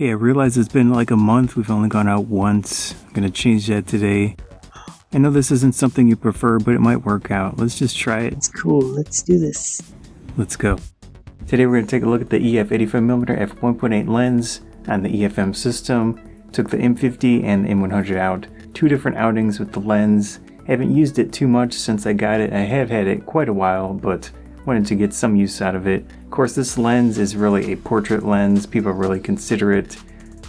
Hey, I realize it's been like a month. We've only gone out once. I'm gonna change that today. I know this isn't something you prefer, but it might work out. Let's just try it. It's cool. Let's do this. Let's go. Today we're gonna take a look at the EF 85mm f1.8 lens on the EFM system. Took the M50 and M100 out. Two different outings with the lens. Haven't used it too much since I got it. I have had it quite a while, but wanted to get some use out of it. Of course, this lens is really a portrait lens. People really consider it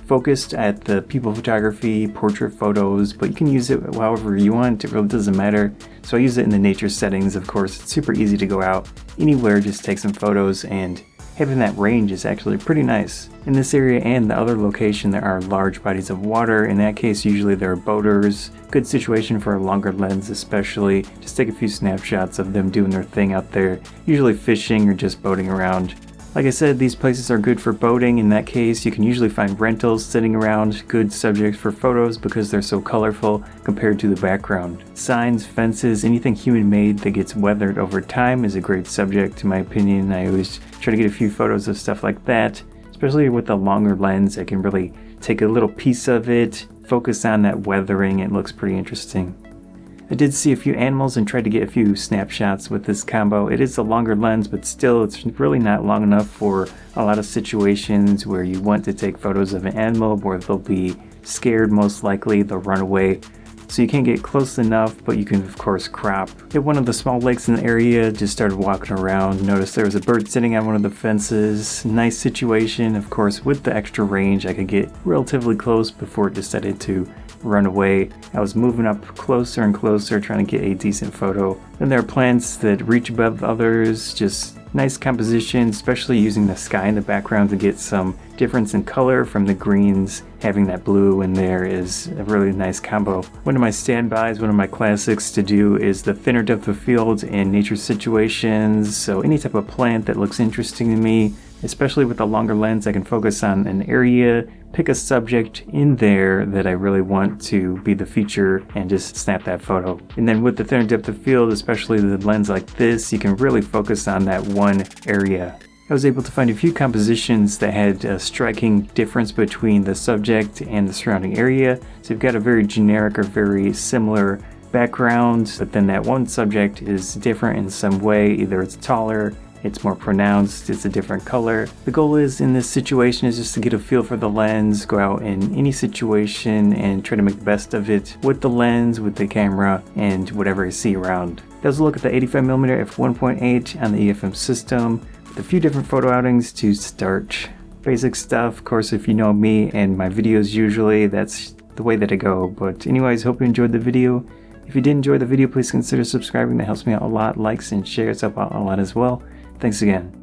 focused at the people photography, portrait photos, but you can use it however you want. It really doesn't matter. So I use it in the nature settings, of course. It's super easy to go out anywhere, just take some photos, and having that range is actually pretty nice. In this area and the other location, there are large bodies of water. In that case, usually there are boaters. Good situation for a longer lens especially. Just take a few snapshots of them doing their thing out there, usually fishing or just boating around. Like I said, these places are good for boating. In that case, you can usually find rentals sitting around, good subjects for photos because they're so colorful compared to the background. Signs, fences, anything human-made that gets weathered over time is a great subject in my opinion. I always try to get a few photos of stuff like that, especially with a longer lens. I can really take a little piece of it, focus on that weathering. It looks pretty interesting. I did see a few animals and tried to get a few snapshots with this combo. It is a longer lens, but still it's really not long enough for a lot of situations where you want to take photos of an animal where they'll be scared, most likely they'll run away. So you can't get close enough, but you can of course crop. Hit one of the small lakes in the area, just started walking around, noticed there was a bird sitting on one of the fences. Nice situation. Of course, with the extra range I could get relatively close before it decided to run away. I was moving up closer and closer trying to get a decent photo. Then there are plants that reach above others, just nice composition, especially using the sky in the background to get some difference in color from the greens. Having that blue in there is a really nice combo. One of my standbys, one of my classics to do is the thinner depth of field in nature situations. So any type of plant that looks interesting to me, especially with a longer lens, I can focus on an area, pick a subject in there that I really want to be the feature and just snap that photo. And then with the thinner depth of field, especially the lens like this, you can really focus on that one area. I was able to find a few compositions that had a striking difference between the subject and the surrounding area. So you've got a very generic or very similar background, but then that one subject is different in some way. Either it's taller, it's more pronounced, it's a different color. The goal is in this situation is just to get a feel for the lens, go out in any situation and try to make the best of it with the lens, with the camera, and whatever I see around. That was a look at the 85mm f1.8 on the EFM system with a few different photo outings to start. Basic stuff, of course, if you know me and my videos usually, that's the way that I go. But anyways, hope you enjoyed the video. If you did enjoy the video, please consider subscribing. That helps me out a lot. Likes and shares help out a lot as well. Thanks again.